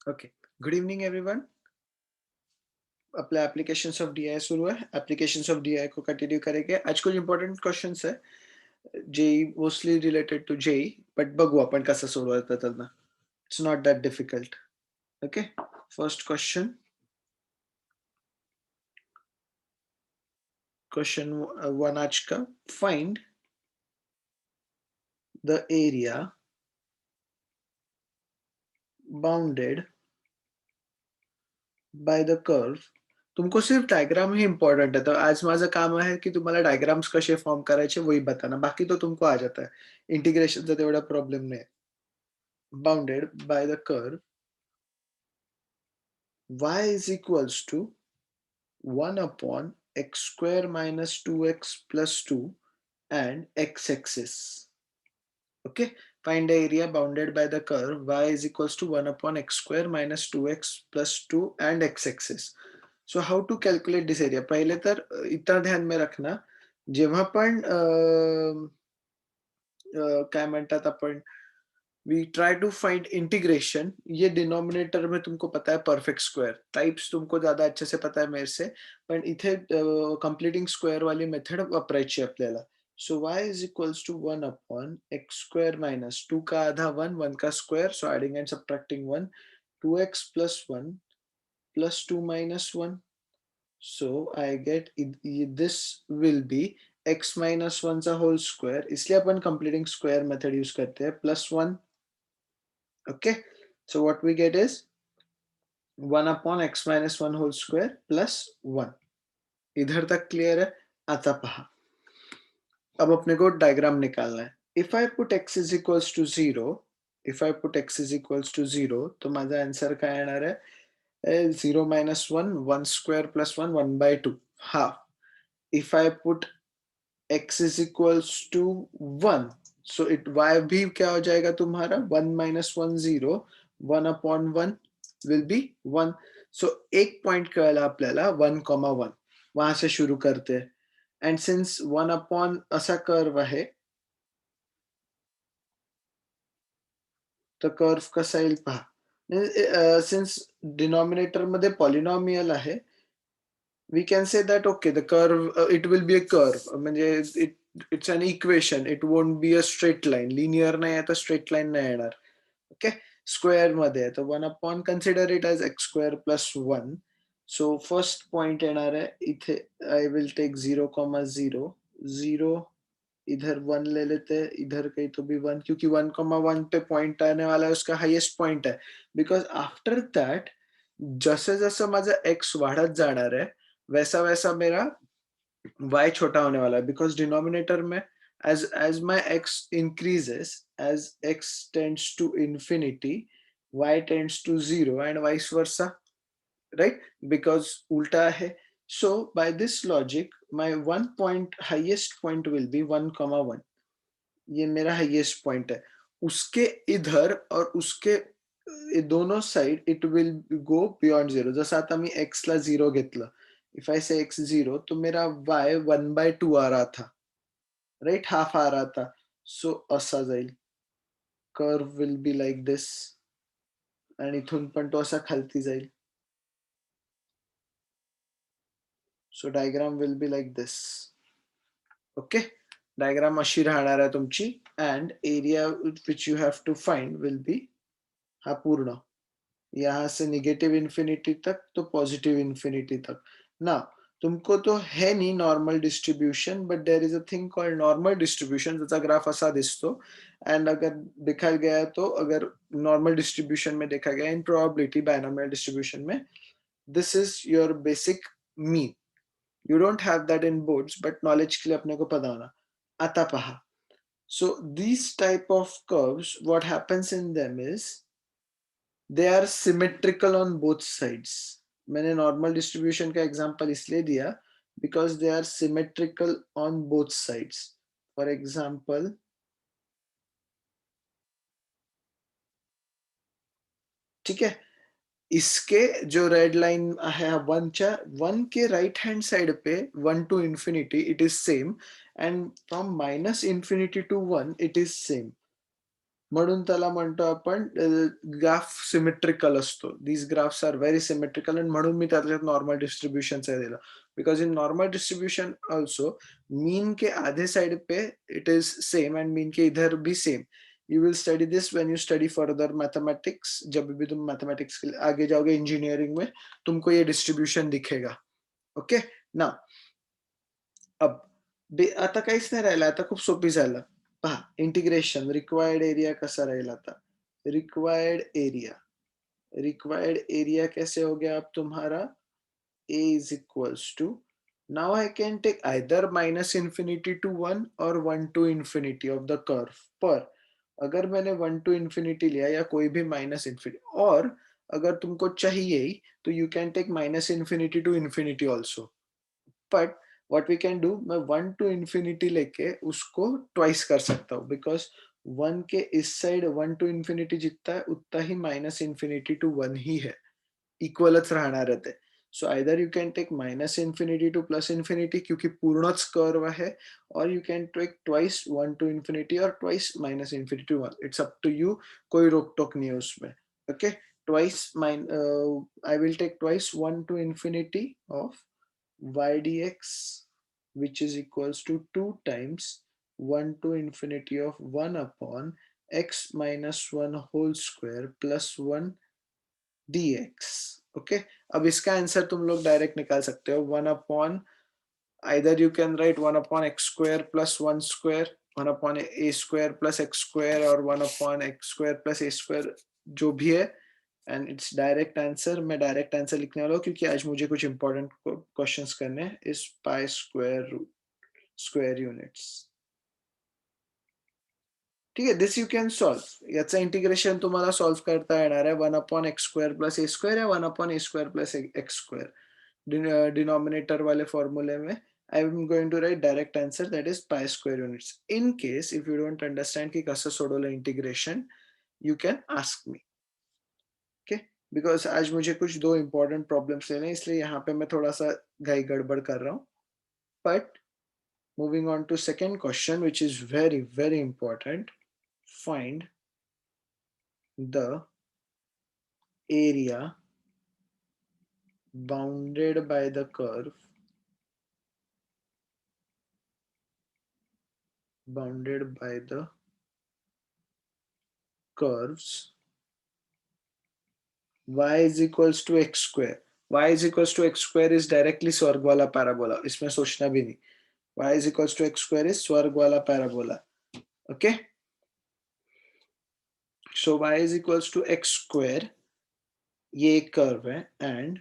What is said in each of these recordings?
Okay, good evening everyone. अपने applications of DI सुरू है। एप्लीकेशंस ऑफ डीआई को कंटिन्यू करेंगे। आज कुछ इंपॉर्टंट क्वेश्चंस है, JEE mostly related to JEE, but बघू आपण कसं सोडवायचं त्यांना. It's not that difficult. Okay, first question. Question one आज का, find the area bounded by the curve. तुमको सिर्फ डायग्राम ही इंपॉर्टेंट है, तो आज माझं काम आहे की तुम्हाला डायग्राम्स कसे फॉर्म करायचे वही बताना, बाकी तो तुमको आ जाता है. इंटिग्रेशनचा तेवढा प्रॉब्लेम नाही. Bounded by the curve y is equals to 1 upon x square minus 2x plus 2 and x-axis. Okay, find the area bounded by the curve y is equals to 1 upon x square minus 2x plus 2 and x-axis. So how to calculate this area? पहले तर इतना ध्यान में रखना, जेव्हा पण काय म्हणतात आपण, we try to find integration, ये डिनोमिनेटर में तुमको पता है परफेक्ट स्क्वायर टाइप्स तुमको ज्यादा अच्छे से पता है मेरे से, पण इथे कंप्लीटिंग स्क्वायर वाली मेथड वापरायची आपल्याला. So y is equals to 1 upon x square minus 2 का आधा 1, 1 का square, so adding and subtracting 1, 2x plus 1 प्लस 2 minus 1. So I get this will be x minus 1 चा होल स्क्वायर, इसलिए अपन कंप्लीटिंग स्क्वायर मेथड यूज करते हैं, plus 1. Okay, so what we get is 1 upon x minus 1 whole square plus 1. इधर तक clear है? आता पहा, अब अपने को डायग्राम निकालना है. If I put x is equals to 0, if I put x is equals to 0, तो माझा आंसर काय येणार आहे? 0 minus 1, 1 square plus 1, 1 by 2, half. If I put x is equals to 1, so it y भी क्या हो जाएगा तुम्हारा? 1 minus 1 0, 1 upon 1 will be 1. So एक पॉइंट कळला आपल्याला 1,1, वहां से शुरू करते हैं. एंड सिंस 1 अपॉन असा कर्व आहे, तर कर्व कसा येईल पहा. सिंस डिनॉमिनेटर मध्ये पॉलिनॉमियल आहे, we can say that okay, the curve, it will be a curve, म्हणजे it's an equation, it won't be a straight line. Linear नाही आहे तर straight line नाही येणार. ओके, स्क्वेअर मध्ये आहे तर 1 upon, consider it as x square plus 1. So first point येणार आहे इथे, आई विल टेक 0,0, 0, इधर 1 ले लेते हैं, इधर कहीं तो भी 1, क्योंकि 1,1 पे पॉइंट आने वाला है, उसका हाईएस्ट पॉइंट है. बिकॉज आफ्टर दैट जसं जसं माझा x वाढत जाणार आहे, वैसा वैसा मेरा y छोटा होने वाला है. बिकॉज डिनोमिनेटर में as my x increases, as x tends to infinity, y tends to 0 and vice versa, right? Because ulta hai. So by this logic, my one point, highest point will be 1,1. ये मेरा highest point है. उसके इधर और उसके दोनों side it will go beyond 0. जसं आता मी x ला 0 घेतलं, इफ आई से x 0, तो मेरा y 1/2 आ रहा था, राइट, हाफ आ रहा था. सो असा जाईल, curve will be like this, आणि इथून पण तो असा खालती जाईल. So diagram will be like this. Okay, diagram अशी राहणार आहे तुमची. And area which you have to find will be हा पूर्ण, यहाँ से नेगेटिव इन्फिनिटी तक तो पॉजिटिव इन्फिनिटी तक. ना तुमको तो है नहीं normal distribution, but there is a thing called normal distribution, ज्याचा ग्राफ असा दिसतो. एंड अगर देखा गया है तो, अगर नॉर्मल डिस्ट्रीब्यूशन में देखा गया इन प्रोबेबिलिटी बायनॉमियल डिस्ट्रीब्यूशन में, this is your basic mean. You don't have that in boards, but knowledge के लिए अपने को पता होना. आता पहा, so these type of curves, what happens in them is they are symmetrical on both sides. मैंने नॉर्मल डिस्ट्रीब्यूशन का एग्जांपल इसलिए दिया because they are symmetrical on both sides. For example, ठीक है, इसके जो रेड लाइन है 1 के राइट हैंड साइड पे 1 to infinity it is same, and from minus infinity to 1 it is same. म्हणून त्याला म्हणतो आपण ग्राफ सिमेट्रिकल असतो. These graphs are very symmetrical आणि म्हणून मी त्याच्यात नॉर्मल डिस्ट्रीब्यूशनचा दिला. Because in normal distribution also mean के आधे साइड पे it is same and mean के इधर भी same. You will study this when you study further mathematics. जब भी तुम मैथमेटिक्स के लिए आगे जाओगे इंजीनियरिंग में, तुमको ये डिस्ट्रीब्यूशन दिखेगा. ओके? नाउ अब आता काहीच नाही राहिलं. आता खूप सोपी झालं. पहा इंटिग्रेशन रिक्वायर्ड एरिया कसा राहील आता. रिक्वायर्ड एरिया कैसे हो गया अब तुम्हारा A is equals to, now I can take either minus infinity to 1 or 1 to infinity of the curve. पर अगर मैंने 1 to infinity लिया या कोई भी माइनस infinity, और अगर तुमको चाहिए ही तो you can take minus infinity to infinity also. But what we can do, मैं 1 टू इंफिनिटी लेके उसको ट्वाइस कर सकता हूँ, बिकॉज 1 के इस साइड 1 टू इंफिनिटी जितना है उतना ही माइनस इंफिनिटी टू 1 ही है, इक्वलच राहणार आहे ते. So either you can take minus infinity to plus infinity क्योंकि पूर्णच कर्व है, और you can take twice 1 to infinity और twice minus infinity to 1. It's up to you, कोई रोक टोक नहीं है उसमें. Okay, twice I will take twice 1 to infinity of y dx, which is equals to 2 times 1 to infinity of 1 upon x minus 1 whole square plus 1 dx. Okay, अब इसका answer तुम लोग डायरेक्ट निकाल सकते हो. 1 upon, either you can write 1 upon x square plus 1 square, 1 upon a square plus x square, और 1 upon x square plus a square, जो भी है. And it's direct answer. मैं डायरेक्ट आंसर लिखने वाला हूँ क्योंकि आज मुझे कुछ इंपॉर्टेंट क्वेश्चंस करने हैं. इस pi square root square units. ठीक आहे, दिस यू कॅन सॉल्व. याचं इंटिग्रेशन तुम्हाला सॉल्व करता येणार आहे 1 upon x square plus a square या 1 upon a square plus x square. Denominator वाले फॉर्मूले में I am going to write direct answer, that is pi square units. In case if you don't understand की कसं सोडवलं integration, you can ask me. Okay, because आज मुझे कुछ दो इंपॉर्टेंट प्रॉब्लम्स लेने हैं, इसलिए यहाँ पे मैं थोड़ा सा घाई गड़बड़ कर रहा हूँ. But moving on to second question, which is very very important. Find the area bounded by the curve, bounded by the curves y is equals to x square. Y is equals to x square is directly स्वर्ग वाला parabola, इसमें सोचना भी नहीं. Y is equals to x square is स्वर्ग वाला parabola. Okay, so y is equals to x square, ये एक कर्व है, and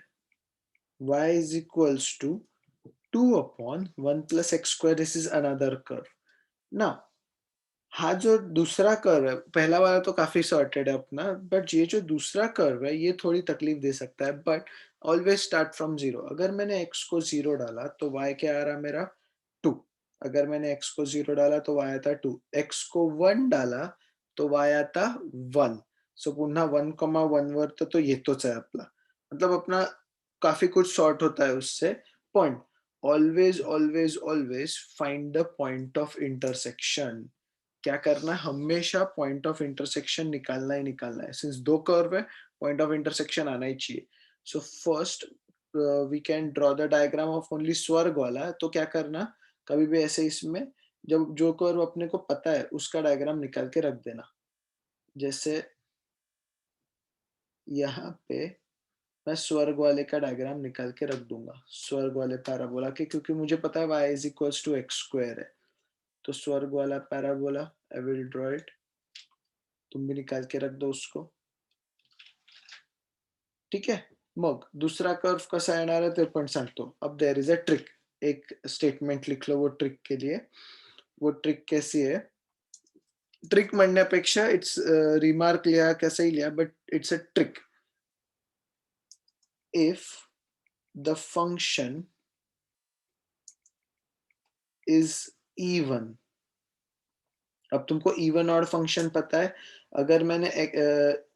y is equals to 2 upon 1 plus x square, this is another curve. Now हा जो दूसरा curve है, पहला वाला तो काफी सॉर्टेड है अपना, बट ये जो दूसरा कर्व है ये थोड़ी तकलीफ दे सकता है. But always start from zero. अगर मैंने x को जीरो डाला तो y क्या आ रहा मेरा 2. अगर मैंने x को जीरो डाला तो y आता 2. x को 1 डाला तो y आता 1. सो पुन्हा 1,1 वर तो येतोच आहे आपला. मतलब अपना काफी कुछ सॉर्ट होता है उससे. पण always always always find the point of intersection. क्या करना है, हमेशा पॉइंट ऑफ इंटरसेक्शन निकालना ही निकालना है. सिंस दो कर्व है, पॉइंट ऑफ इंटरसेक्शन आना ही चाहिए. So first we can draw the diagram of only स्वर्ग वाला. तो क्या करना, कभी भी ऐसे इसमें जब जो कर्व अपने को पता है उसका डायग्राम निकाल के रख देना. जैसे यहाँ पे मैं स्वर्ग वाले का डायग्राम निकाल के रख दूंगा, स्वर्ग वाले पैराबोला के, क्योंकि मुझे पता है y is equals to x square है. तो स्वर्ग वाला parabola I will draw it. तुम भी निकाल के रख दो उसको. ठीक है, मग दूसरा कर्व कसा येणार आहे ते पण सांगतो. अब देयर इज अ ट्रिक. एक स्टेटमेंट लिख लो वो ट्रिक के लिए. वो ट्रिक कैसी है, ट्रिक म्हणण्यापेक्षा इट्स रिमार्क लिहा, कैसे ही लिहा, but it's a trick. If the function is even. अब तुमको इवन ऑड फंक्शन पता है. अगर मैंने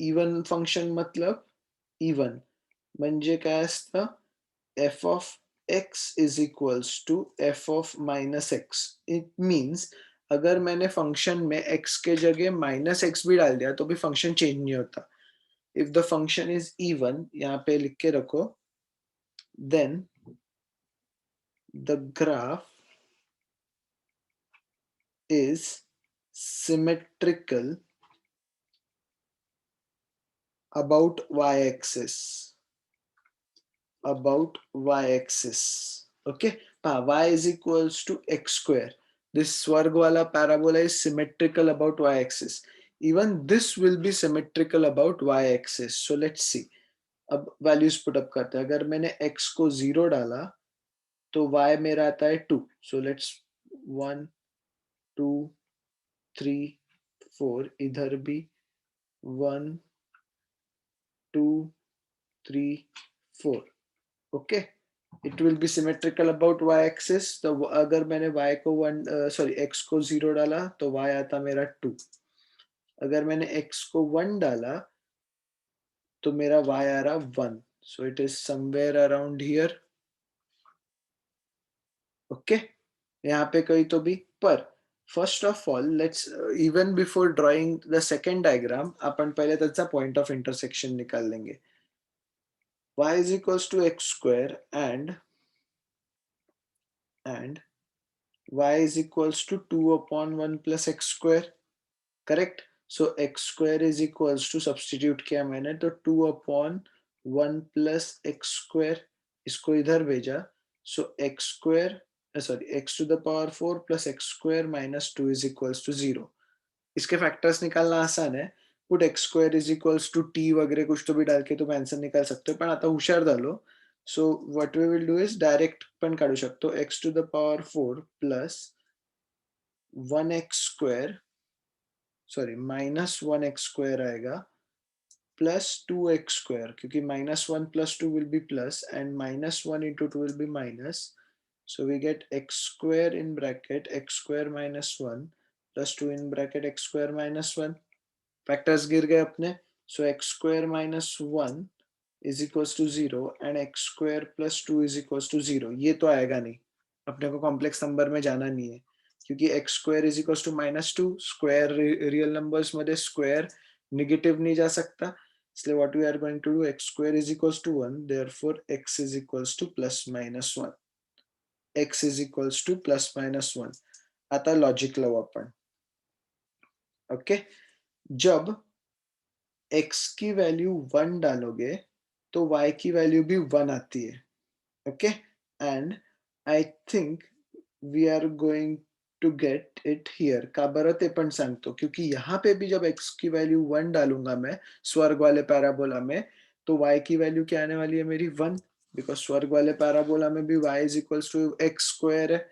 इवन फंक्शन मतलब इवन म्हणजे काय असतं, f of x is equals to f of minus x. It means अगर मैंने फंक्शन में x के जगह -x भी डाल दिया तो भी फंक्शन चेंज नहीं होता. If the function is even, यहाँ पे लिख के रखो, then the graph is symmetrical about y-axis. About y-axis. Okay, y is equals to x square. This swarg wala parabola is symmetrical about y-axis. Even this will be symmetrical about y-axis. So let's see. अब values put up करते हैं. अगर मैंने x को 0 डाला तो y मेरा आता है 2. So let's 1, 2, 3, 4. इधर भी 1, 2, 3, 4. Okay, it will be symmetrical about y-axis. तो अगर मैंने y को 1 x को 0 डाला तो y आता मेरा 2. अगर मैंने x को 1 डाला तो मेरा y आ रहा 1. So it is somewhere around here. Okay, यहाँ पे कहीं तो भी. पर first of all, let's even before drawing the second diagram, अपन पहले त्याचा point of intersection निकाल लेंगे. Y is equals to x square and y is equals to 2 upon 1 plus x square. Correct. So x square is equals to, substitute किया मैंने तो 2 upon 1 plus x square, इसको इधर भेजा. So x square, x to the power 4 plus x square minus 2 is equals to 0. इसके factors निकालना आसान है. Put x square is equals to t वगैरह कुछ तो भी डाल के तुम आंसर निकाल सकते हो, पण आता हुशार झालो. So what we will do is direct पण काढू शकतो. x to the power 4 plus 1x square, minus 1x square आएगा plus 2x square, क्योंकि minus 1 plus 2 will be plus and minus 1 into 2 will be minus. So we get x square in bracket x square minus 1 plus 2 in bracket x square minus 1. Factors गिर गए अपने. So x square minus 1 is equals to 0 and x square plus 2 is equals to 0. ये तो आएगा नहीं, अपने को complex number में जाना नहीं है, क्योंकि x square is equals to -2. Square real numbers मध्ये स्क्वायर निगेटिव नहीं जा सकता, इसलिए what we are going to do, x square is equals to 1, therefore x is equals to plus minus 1. x is equals to plus minus 1. आता logic लावू आपण. Okay, जब x की वैल्यू 1 डालोगे तो y की वैल्यू भी 1 आती है. Okay, and I think we are going to get it here. का बरं ते पण सांगतो, क्योंकि यहाँ पे भी जब x की वैल्यू 1 डालूंगा मैं स्वर्ग वाले पैराबोला में, तो y की वैल्यू क्या आने वाली है मेरी 1, बिकॉज स्वर्ग वाले पैराबोला में भी y is equals to x square है.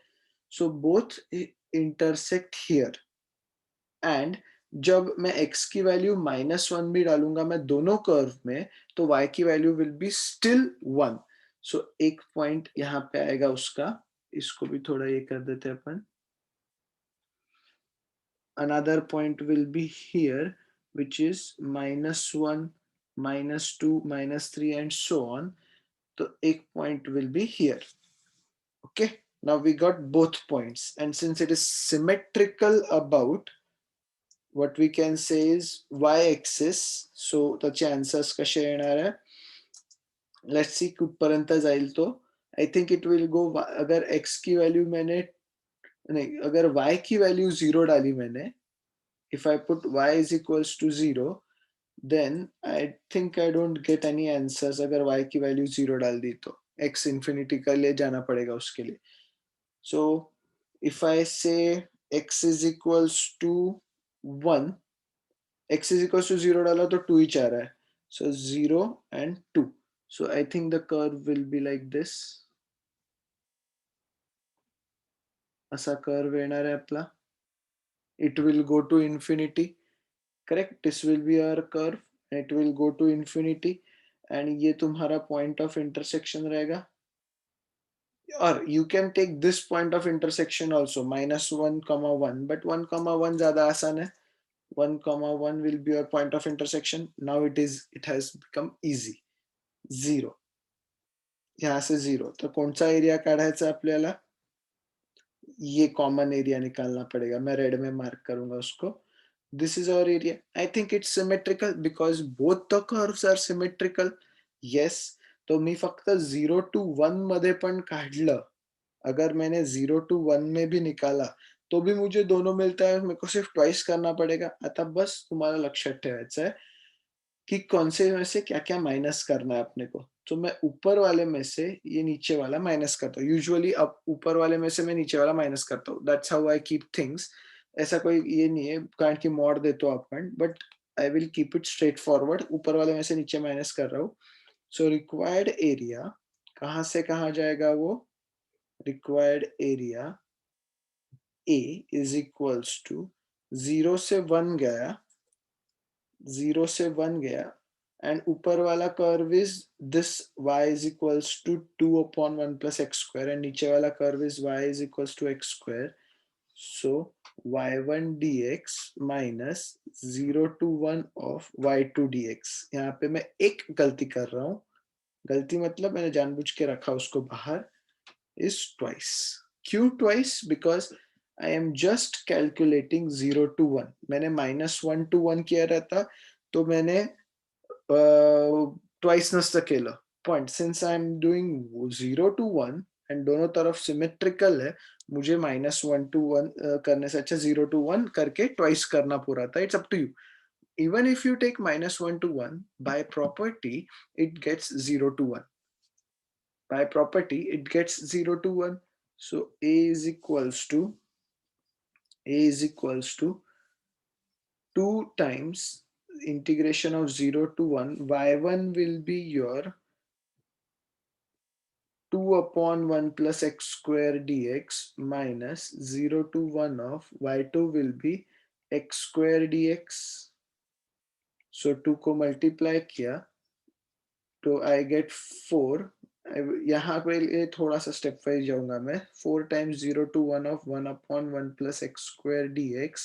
So both intersect here. And जब मैं x की वैल्यू -1 भी डालूंगा मैं दोनों कर्व में, तो y की वैल्यू विल बी स्टिल 1. सो एक पॉइंट यहाँ पे आएगा उसका, इसको भी थोड़ा ये कर देते हैं अपन. Another point will be here, which is -1, -2, -3 and so on. तो एक point will be here. Okay, now we got both points, and since it is symmetrical about, what we can say is y-axis. So त्याचे answers कसे येणार आहे, let's see कुठपर्यंत जाईल तो. I think it will go, अगर x की value मैंने नहीं, अगर y की वैल्यू 0 डाली मैंने, if I put y is equals to 0, then I think I don't get any answers. अगर y की वैल्यू 0 डाल दी तो x इंफिनिटी का लिए जाना पड़ेगा उसके लिए. So if I say x is equals to 1, x is equals to 0 डाला तो 2 ही चाह रहा है. So 0 and 2. So I think the curve will be like this. असा कर्व येणार आहे आपला. It will go to infinity. Correct? This will be our curve. It will go to infinity. And ये तुम्हारा point of intersection रहेगा. Or you can take this point of intersection also, -1, 1. But 1, 1 ज़्यादा आसान है. 1, 1 will be your point of intersection. Now it has become easy. 0. यहाँ से 0. तो कौन सा एरिया काढायचा आपल्याला? ये कॉमन एरिया निकालना पड़ेगा, मैं रेड में मार्क करूंगा उसको. This is our area. I think it's symmetrical because both the curves are symmetrical. Yes. तो मी फक्त 0 to 1 मध्ये पण काढलं, अगर मैंने 0 to 1 में भी निकाला तो भी मुझे दोनों मिलता है, मेरे को सिर्फ ट्वाइस करना पड़ेगा. आता बस तुम्हाला लक्षात ठेवायचं आहे कि कौन से में से क्या-क्या माइनस करना है अपने को. तो मैं ऊपर वाले में से ये नीचे वाला माइनस करता हूँ. यूजुअली अब ऊपर वाले में से मैं नीचे वाला माइनस करता हूँ. That's how I keep things. ऐसा कोई ये नहीं है कारण की मॉड देतो आपण, but I will keep it straight forward. ऊपर वाले में से नीचे माइनस कर रहा हूँ. सो रिक्वायर्ड एरिया कहाँ से कहाँ जाएगा वो? Required area A is equals to 0 से 1 गया, 0 से 1 गया, एंड ऊपर वाला curve is this y is equals to 2 upon 1 plus x square, and नीचे वाला curve is y is equals to x square. So y1 dx minus 0 to 1 of y2 dx. यहाँ पे मैं एक गलती कर रहा हूँ. गलती मतलब मैंने जानबूझ के रखा उसको बाहर. is twice. क्यों twice? Because I am just calculating 0 to 1. मैंने -1 to 1 किया रहता तो मैंने twice नसतं केलं. Point since I am doing 0 to 1 and दोनों तरफ सिमेट्रिकल है, मुझे -1 to 1 करने से अच्छा 0 to 1 करके twice करना पूरा था. It's up to you. Even if you take -1 to 1, by property it gets 0 to 1. By property it gets 0 to 1. So a is equals to 2 times integration of 0 to 1. Y1 will be your 2 upon 1 plus x square dx minus 0 to 1 of y2 will be x square dx. So 2 को multiply किया तो I get 4. यहाँ पे ये थोड़ा सा step wise जाऊंगा मैं. 4 times 0 to 1 of 1 upon 1 plus x square dx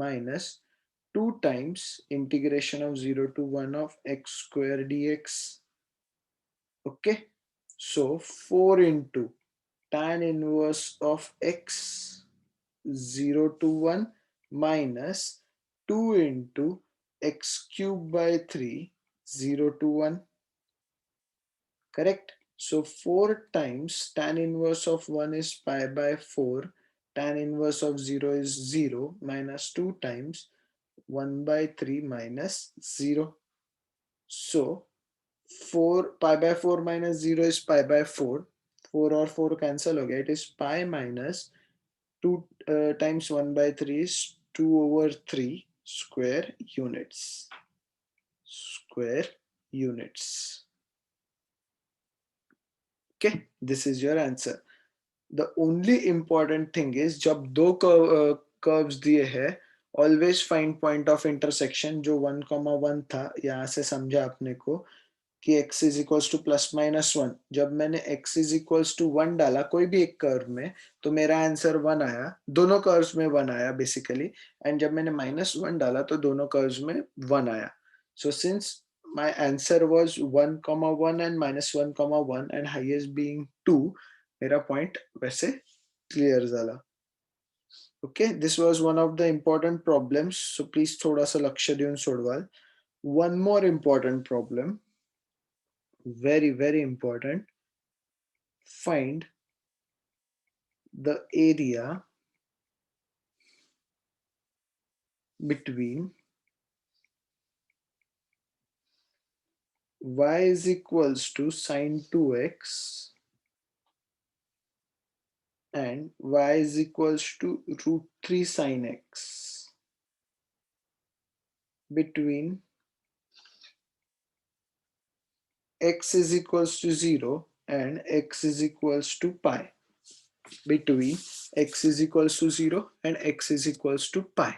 minus 2 times integration of 0 to 1 of x square dx. Okay, so 4 into tan inverse of x 0 to 1 minus 2 into x cube by 3 0 to 1. Correct? So 4 times tan inverse of 1 is pi by 4. Tan inverse of 0 is 0 minus 2 times 1 by 3 minus 0. So 4 pi by 4 minus 0 is pi by 4. 4 और 4 cancel हो गया. It is pi minus 2 times 1 by 3 is 2 over 3 square units. Square units. Okay, this is your answer. The only important thing is जब दो curves दिए हैं, always find point of intersection. जो 1,1 था, यहाँ से समझा आपने को कि x is equals two plus minus 1. जब मैंने x इज इक्वल्स टू 1 डाला कोई भी एक कर्व में, तो मेरा आंसर 1 आया. दोनों कर्व्स में 1 आया बेसिकली. एंड जब मैंने -1 डाला तो दोनों कर्व्स में 1 आया. So since my answer was 1,1 and -1,1 and highest being 2, मेरा पॉइंट वैसे क्लियर झाला. Okay, this was one of the important problems. So please थोडासा लक्ष देऊन सोडवाल. One more important problem, very very important. Find the area between y is equals to sine 2x and y is equals to root 3 sine x, between x is equals to 0 and x is equals to pi, between x is equals to 0 and x is equals to pi.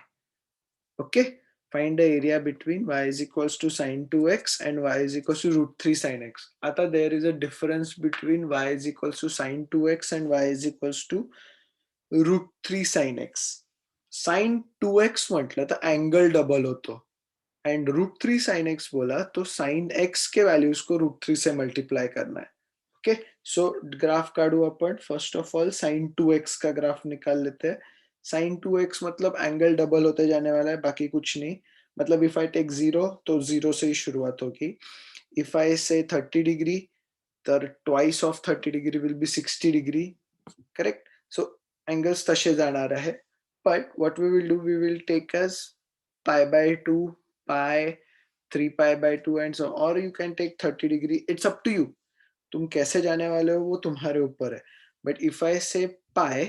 Okay, find the area between y is equals to sine 2x and y is equals to root 3 sine x. आता there is a difference between y is equals to sine 2x and y is equals to root 3 sine x. Sine 2x म्हटलं तर angle double होतो, and root 3 sine x बोला तो sine x के values को root 3 से multiply करना है. ओके, सो ग्राफ काढू आपण. First of all sin 2x का ग्राफ निकाल लेते हैं. sin 2x मतलब एंगल डबल होते जाने वाला है, बाकी कुछ नहीं. मतलब इफ आई टेक 0 तो 0 से ही शुरुआत होगी. इफ आई से 30 डिग्री, तर twice of 30 degree will be 60 degree. Correct? So angles तसे जाणार आहे. But what we will do, we will take as pi by 2, pi, 3 pi by 2 and so, or you can take 30 degree. It's up to you. तुम कैसे जाने वाले हो वो तुम्हारे ऊपर है. But if I say pi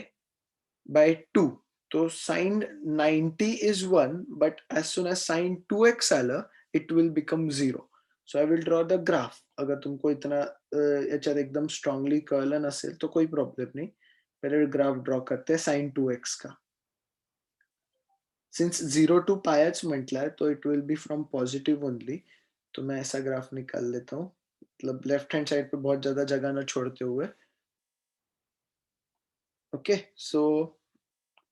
by 2, तो sine 90 is 1, but as soon as sine 2x आलं, it will become 0. So I will draw the graph. अगर तुमको इतना याच्यात एकदम स्ट्रॉंगली कळलं नसेल तो कोई प्रॉब्लेम नहीं. पहले ग्राफ ड्रॉ करते हैं साइन 2x का. सिंस 0 टू पायच म्हटला है तो it will B from positive only. तो मैं ऐसा ग्राफ निकाल लेता हूँ, मतलब लेफ्ट हैंड साइड पे बहुत ज्यादा जगह ना छोड़ते हुए. ओके, सो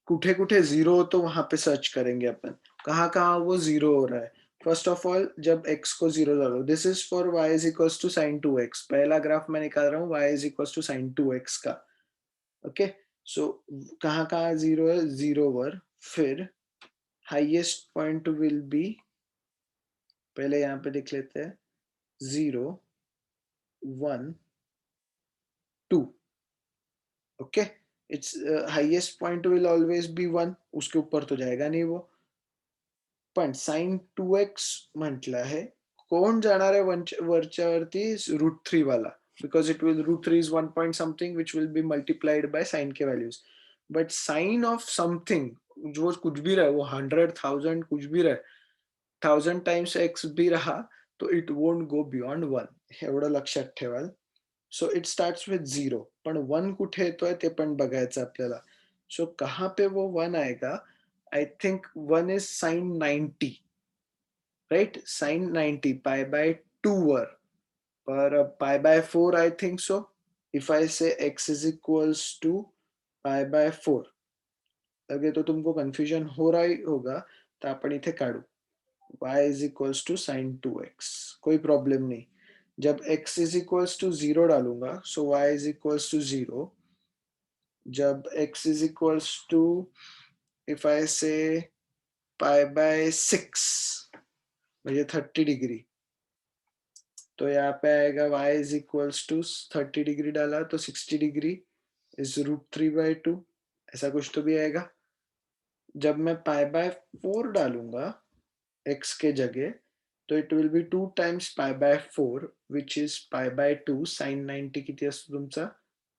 कुठे कुठे जीरो हो तो वहां पे सर्च करेंगे अपन, कहाँ कहाँ वो जीरो हो रहा है. फर्स्ट ऑफ ऑल जब x को जीरो डालो, this is for y is equals to sine 2x. पहला ग्राफ मैं निकाल रहा हूँ y is equals to sine 2x का. ओके, सो कहाँ कहाँ जीरो है, जीरो वर. फिर हाईएस्ट पॉइंट विल बी, पहले यहाँ पे लिख लेते हैं, 0, 1, 2. Okay, it's highest point will always be 1, उसके ऊपर तो जाएगा नहीं वो. पण साइन 2x म्हटलं आहे, कोण जाणार आहे वरच्यावरती, √3 वाला, because it will √3 is 1 point something which will be multiplied by sine के values. But sine of something जो कुछ भी रहे, वो 100,000 कुछ भी रहे, 1000 टाइम्स x भी रहा, तो इट वोंट गो बियॉन्ड 1. एवढं लक्षात ठेवाल. सो इट स्टार्ट्स विथ 0, पण 1 कुठे येतोय ते पण बघायचं आपल्याला. सो कहाँ पे वो 1 आएगा, I think 1 is sine 90, right. Sine 90 pi by 2 वर, पर pi by 4 I think so. If I say x is equals to pi by 4, अगे तो तुमको कंफ्यूजन हो रहा ही होगा, तो आपण इथे काढू. y is equals to sine 2x, कोई प्रॉब्लम नहीं. जब x इज इक्वल्स टू 0 डालूंगा, so y is equals to 0. जब x is equals to, if I say pi by 6, म्हणजे 30 डिग्री, तो यहाँ पे आएगा y is equals to 30 degree डाला तो 60 डिग्री इज √3/2, ऐसा कुछ तो भी आएगा. जब मैं पाई बाय 4 डालूंगा x के जगह, तो it will be 2 times pi by 4 which is pi by 2. Sine 90 किती असतो तुमचा,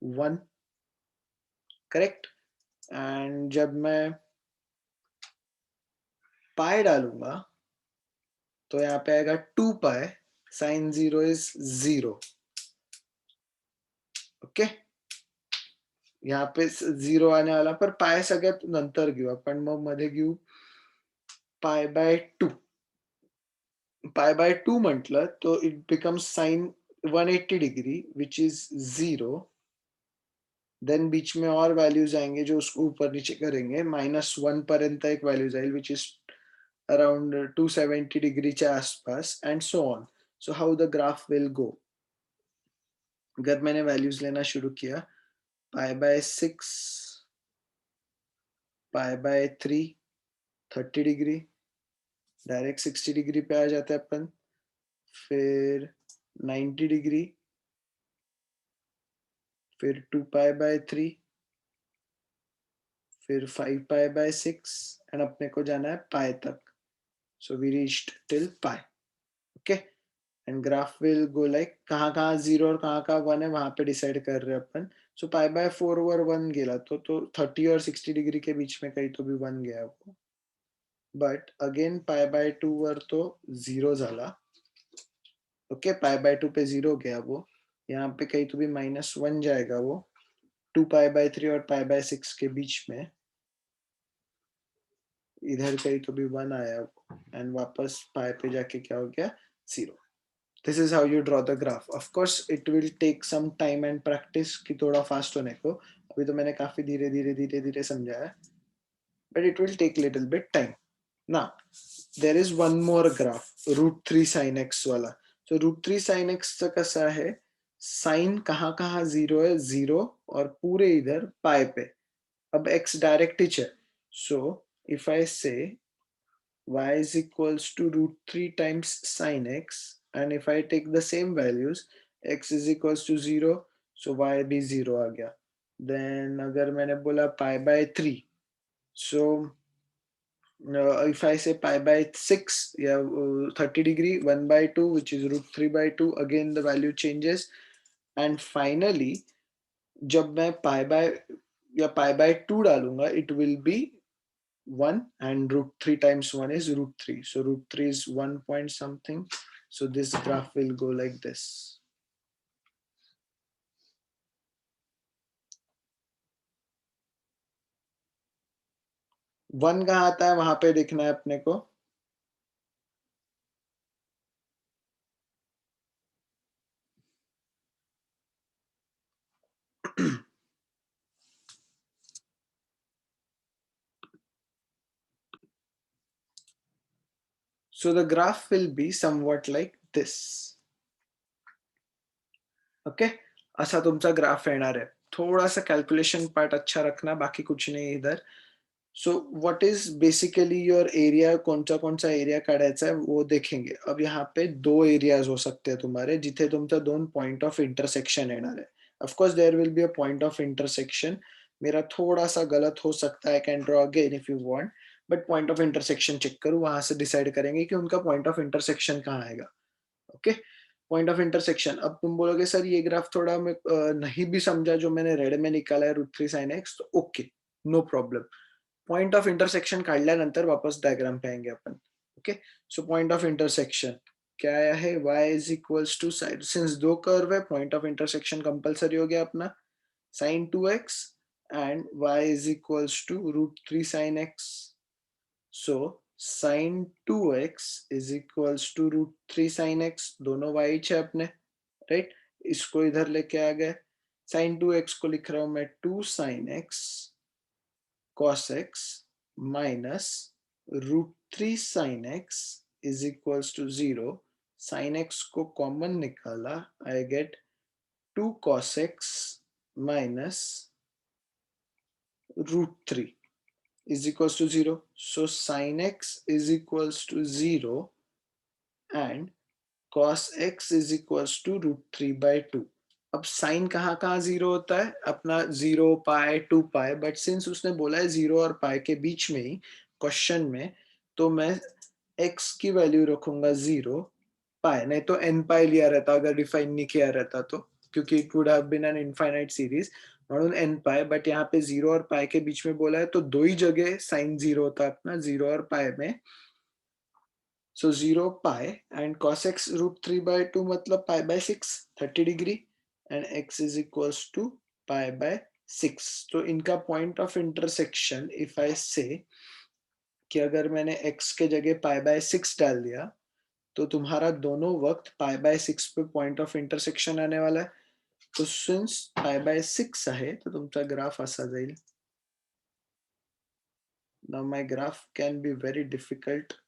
1. करेक्ट. एंड जब मैं पाई डालूंगा, तो यहाँ पे आएगा 2 पाई. Sign 0 is 0. ओके, यहाँ पे 0 आने वाला, पर पाय सगळ्यात नंतर घेऊ आपण, मग मध्ये घेऊ पाय बाय 2. पाय बाय 2 म्हटलं तो it becomes sine 180 degree which is 0. Then बीच में और वैल्यूज आएंगे जो उसको ऊपर नीचे करेंगे. -1 पर्यंत एक वैल्यू जाईल विच इज अराउंड 270 डिग्रीच्या आसपास, and so on. So how the graph will गो. अगर मैंने वैल्यूज लेना शुरू किया, पाई by 6, pi by 3, 30 degree, direct 60 degree पे आ जाते हैं अपन. फिर 90 डिग्री, फिर 2 पाई बाय 3, फिर 5 पाई बाय 6, एंड अपने को जाना है पाई तक. So we reached till pi. Okay, and graph will go like, कहाँ कहाँ 0 और कहाँ कहाँ 1 है वहां पे डिसाइड कर रहे हैं अपन. सो पाई बाय 4 वर 1 गेला, तो 30 और 60 डिग्री के बीच में कहीं तो भी 1 गया वो. बट अगेन पाई बाय 2 वर तो 0 झाला. ओके, पाई बाय 2 पे 0 गया वो. यहाँ पे कहीं तो भी -1 जाएगा वो 2 पाई बाय 3 और पाई बाय 6 के बीच में. इधर कहीं तो भी 1 आया वो, एंड वापस पाई पे जाके क्या हो गया, 0. This is how you draw the graph. Of course it will take some time and practice कि थोड़ा फास्ट होने को. अभी तो मैंने काफी धीरे धीरे धीरे धीरे समझाया, but it will take little bit time. Now there is one more graph, √3 sin x वाला. सो √3 sin x चं कसं आहे, साइन कहाँ कहाँ जीरो है, जीरो, और पूरे इधर पाई पे। अब x डायरेक्ट ही है, सो इफ आई से y is equals to root 3 times sin x, and if I take the same values, x is equals to 0, so y भी 0 आ गया। then अगर मैंने बोला pi by 3, so if I say pi by 6, yeah, 30 degree, 1 by 2, which is root 3 by 2, again the value changes, and finally जब मैं pi by या pi by 2 डालूंगा, it will be 1, and root 3 times 1 is root 3. So root 3 is 1 point something. So this graph will go like this. 1 कहाँ आता है, वहां पे देखना है अपने को। So the graph will be somewhat like this. Okay, असा तुमचा ग्राफ येणार आहे। थोड़ा सा कैलकुलेशन पार्ट अच्छा रखना, बाकी कुछ नहीं इधर। So what is basically your area, कौन सा एरिया काढायचा है वो देखेंगे। अब यहाँ पे दो एरियाज हो सकते हैं तुम्हारे, जिथे तुमचा दोन पॉइंट ऑफ इंटरसेक्शन येणार है। Of course there will be a point of intersection. मेरा थोड़ा सा गलत हो सकता है, can draw again if you want, but point of intersection check करो, वहां से डिसाइड करेंगे कि उनका पॉइंट ऑफ इंटरसेक्शन कहाँ आएगा। Okay, point of intersection. अब तुम बोलोगे सर ये ग्राफ थोड़ा मैं नहीं भी समझा जो मैंने रेड में निकाला है रूट 3 sin x, तो okay, no problem. Point of intersection काढल्यानंतर वापस डायग्राम पे आएंगे अपन। Okay, so point of intersection क्या आया है, y is equals to sine, since दो कर्व है पॉइंट ऑफ इंटरसेक्शन कंपलसरी हो गया अपना, sine 2x and y is equals to root 3 sin x। So sine 2x is equals to root 3 sin x, दोनों y है अपने, right. इसको इधर लेके आ गए, साइन 2x को लिख रहा हूं मैं 2 sin x cos x minus root 3 sin x is equals to 0. Sin x को कॉमन निकाला, I get 2 cos x minus root 3 is equals to 0. So sin x is equals to 0 and cos x is equals to root 3 by 2. अब sign कहाँ कहाँ zero होता है, अपना 0 पाई 2 पाई, but since उसने बोला है 0 और पाई के बीच में ही क्वेश्चन में, तो मैं x की वैल्यू रखूंगा 0 पाई, नहीं तो n पाई लिया रहता अगर डिफाइन नहीं किया रहता तो, क्योंकि it would have been an infinite series, म्हणून n पाई, बट यहाँ पे 0 और पाई के बीच में बोला है तो दो ही जगह साइन 0 होता है अपना, 0 और पाई में। So 0 pi and cos x root 3 by 2 मतलब pi by 6, 30 degree, and x is equals to pi by 6। तो इनका point of intersection if I say कि अगर मैंने x के जगह pi by 6 डाल दिया, तो तुम्हारा दोनों वक्त pi by 6 पे point of intersection आने वाला है। तो since pi by 6 आहे तो तुमचा ग्राफ असा जाईल। Now my graph can be very difficult,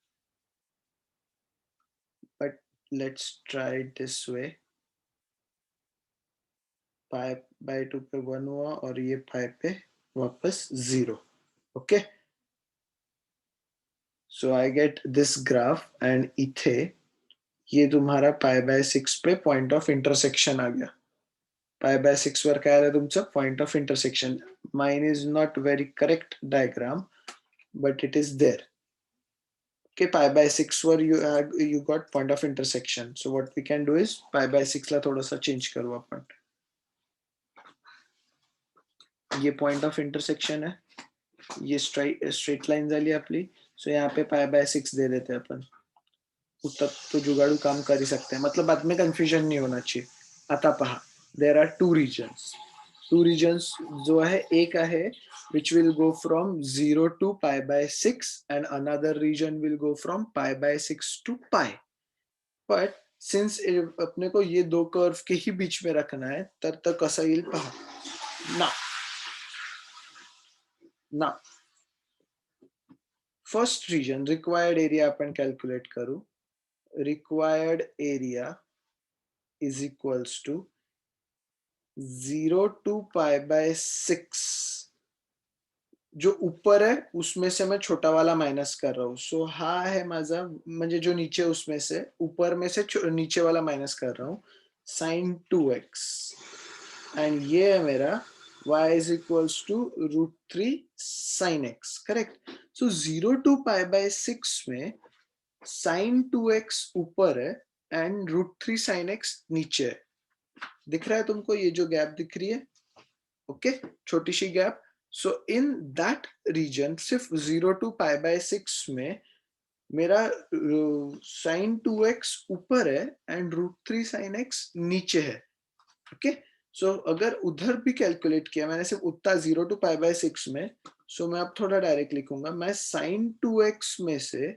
but let's try it this way। Pi by 2 पे 1 हुआ और ये पाई पे वापस 0। Okay, so I get this graph, and इथे ये तुम्हारा पाई बाय 6 पे पॉइंट ऑफ इंटरसेक्शन आ गया। पाई बाय 6 वर काय आलं तुमचं point of intersection. Mine is not very correct diagram, but it is there. Okay, pi by 6 वर you got point of intersection. So what we can do is pi by 6 ला थोडासा change करू आपण। ये point of intersection है, ये straight line झाली आपली। सो यहाँ पे पाई बाय 6 दे देते हैं अपन, तब तो जुगाड़ू काम कर ही सकते हैं, मतलब बाद में कंफ्यूजन नहीं होना चाहिए। आता पहा, देर आर टू रीजन्स जो है, एक आहे which will go from 0 to pi by 6 and another region will go from pi by 6 to pi. But since अपने को ये दो कर्व के ही बीच में रखना है, तब तक कसं येईल पहा ना। ना फर्स्ट रीजन रिक्वायर्ड एरिया अपन कैलकुलेट करू। Required area is equals to 0 to pi by 6 जो ऊपर है उसमें से मैं छोटा वाला माइनस कर रहा हूँ. सो हा है माझा म्हणजे जो नीचे उसमें से ऊपर में से नीचे वाला माइनस कर रहा हूँ sin 2x एंड ये है मेरा y is equals to √3 sin x. Correct. So 0 to pi by 6 में sin 2x ऊपर है एंड √3 sin x नीचे है. दिख रहा है तुमको ये जो गैप दिख रही है? ओके, छोटी सी gap. So in that region सिर्फ 0 टू पाई बाय 6 में मेरा sin 2x ऊपर है एंड √3 sin x नीचे है. ओके. सो अगर उधर भी कैलकुलेट किया मैंने सिर्फ उतना 0 टू पाई बाय 6 में, सो मैं अब थोड़ा डायरेक्ट लिखूंगा. मैं sin 2x में से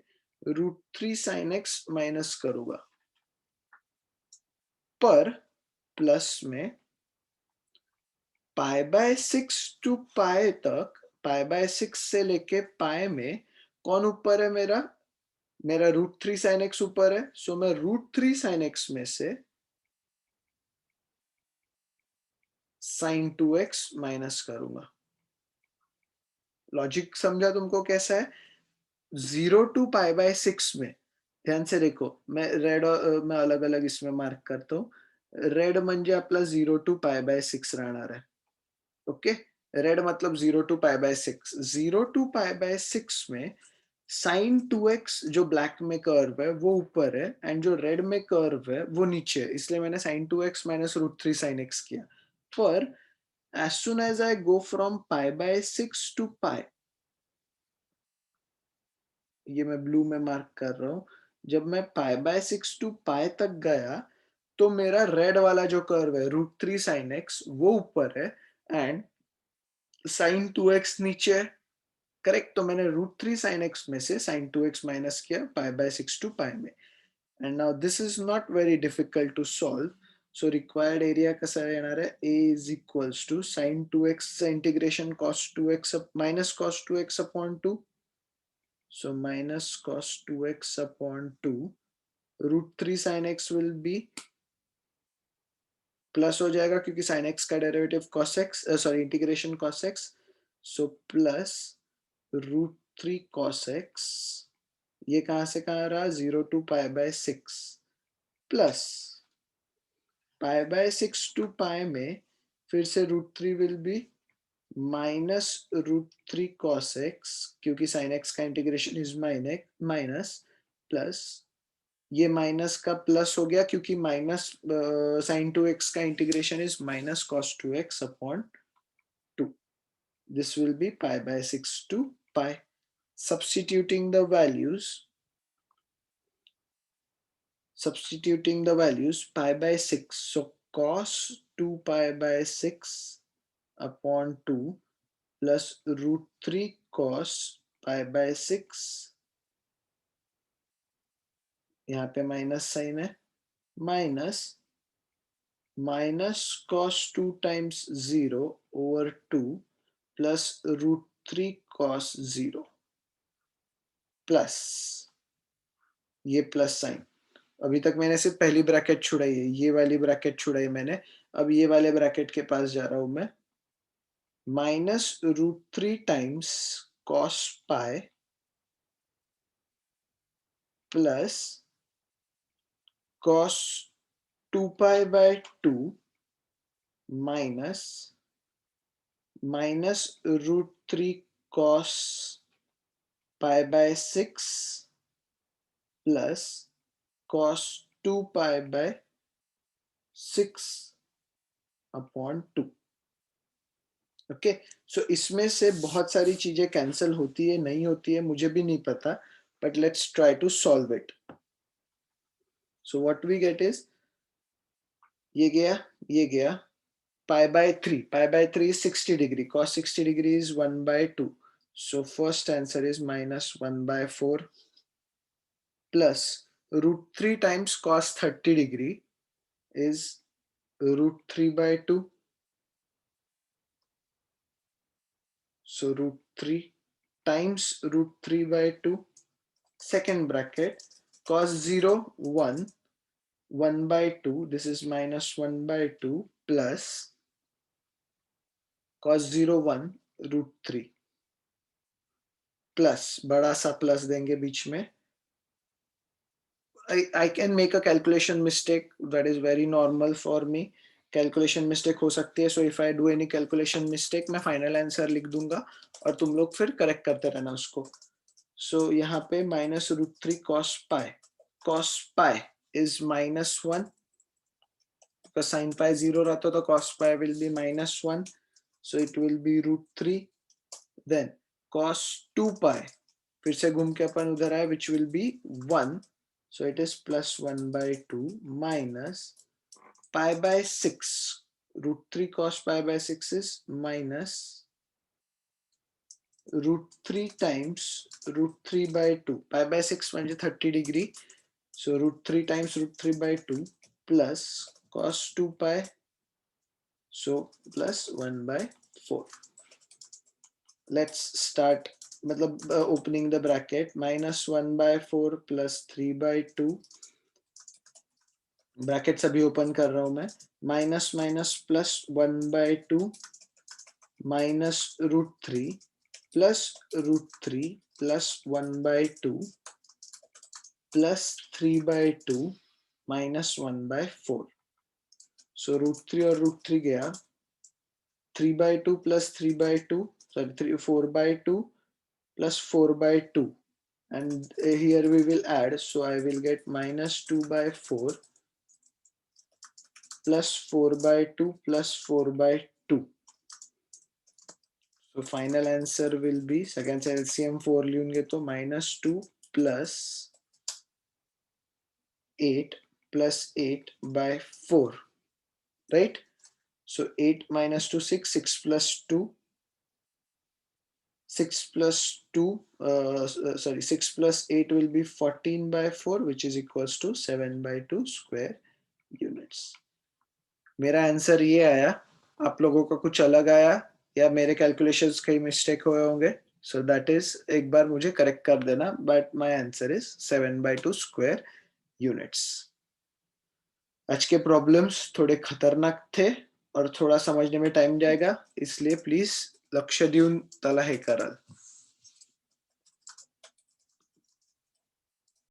√3 sin x माइनस करूंगा पर प्लस में पाई बाय 6 टू पाई तक, पाई बाय 6 से लेके पाई में कौन ऊपर है मेरा? मेरा √3 sin x ऊपर है. सो मैं √3 sin x में से sin 2x माइनस करूंगा. लॉजिक समझा तुमको कैसा है? 0 टू पाई बाय 6 में ध्यान से देखो, मैं रेड और मैं अलग अलग इसमें मार्क करता हूँ. रेड म्हणजे आपला 0 टू पाई बाय 6 राहणार आहे. ओके. रेड मतलब 0 to pi by 6. 0 to pi by 6 में sin 2x जो ब्लैक में कर्व है वो ऊपर है एंड जो रेड में कर्व है वो नीचे है, इसलिए मैंने sin 2x minus √3 sin x किया. पर as soon as I go from pi by 6 to pi, ये मैं ब्लू में मार्क कर रहा हूँ, जब मैं pi by 6 to pi तक गया तो मेरा रेड वाला जो कर्व है √3 sin x वो ऊपर है एंड sin 2x नीचे है. करेक्ट. तो मैंने √3 sin x में से sin 2x माइनस किया pi by 6 to pi में. And now this is not very difficult to solve. So required area कसा येणार आहे? A is equals to sin 2x integration cos 2x minus cos 2x upon 2. So minus cos 2x upon 2. √3 sin x will be plus हो जाएगा क्योंकि sin x का derivative cos x, sorry integration cos x. So plus √3 cos x, ये कहां से कहां रहा? 0 to pi by 6 plus pi by 6 to pi में फिर से √3 will be minus √3 cos x क्योंकि sin x का इंटीग्रेशन इज माइनस प्लस ये माइनस का प्लस हो गया क्योंकि माइनस sin 2x का integration is minus cos 2x upon 2. This will be pi by 6 to pi. Substituting the values, pi by 6. So cos 2 pi by 6 upon 2 plus √3 cos pi by 6. यहाँ पे minus sign है. Minus cos 2 times 0 over 2 plus √3 cos 0 plus ये plus sign. अभी तक मैंने सिर्फ पहली bracket छुड़ाई है, ये वाली ब्रैकेट छुड़ाई मैंने. अब ये वाले ब्रैकेट के पास जा रहा हूं मैं. Minus √3 times cos pi plus cos 2 pi by 2 minus √3 cos pi by 6 plus cos 2 pi by 6 upon 2. Okay. So इसमें से बहुत सारी चीजें कैंसिल होती है, नहीं होती है, मुझे भी नहीं पता, but let's try to solve it. So what we get is ये गया pi by 3 is 60 degree, cos 60 degree is 1 by 2. So first answer is minus 1 by 4 plus √3 times cos 30 degree is √3 by 2. So √3 times √3 by 2. Second bracket, cos 0 1 1 by 2, this is minus 1 by 2 plus cos 0 1 √3 plus बड़ा सा plus देंगे बीच में. I can make a calculation mistake. That is very normal for me. Calculation mistake हो सकती है. सो if I do any calculation mistake मैं final answer लिख दूंगा और तुम लोग फिर करेक्ट करते रहना उसको. सो यहाँ पे -√3 cos pi. cos pi is -1 because sin pi 0 रहता तो cos pi will be -1. So it will be √3. Then cos 2 pi फिर से घूम के अपन उधर आए which will be 1. So it is +1/2 minus pi by 6. √3 cos pi by 6 is minus √3 times √3/2. Pi by 6 म्हणजे 30 degree. So √3 times √3/2 plus cos 2 pi. So plus 1/4. Let's start मतलब opening the bracket. -1/4 plus 3/2. Bracket अभी open कर रहा हूं मैं. Minus minus plus 1/2 minus √3 plus √3 plus 1/2 plus 3/2 minus 1/4. सो √3 और √3 गया. 3/2 plus 3/2 sorry 4/2 plus 4/2 and here we will add. So I will get -2/4 plus 4/2 plus 4/2. So final answer will be second से LCM 4 लूंगे तो -2 plus 8 plus 8/4, right? So 8 minus 2 6 6 plus 2 6 plus 2 sorry 6 plus 8 will be 14/4 which is equals to 7/2 square units. मेरा answer ये आया. आप लोगों का कुछ अलग आया या मेरे कैलकुलेशंस कहीं मिस्टेक हुए होंगे. सो दैट इज एक बार मुझे करेक्ट कर देना. But my answer is 7/2 square units. आज के प्रॉब्लम्स थोडे खतरनाक थे और थोड़ा समझने में टाइम जाएगा, इसलिए प्लीज लक्ष देऊन त्याला हे कराल.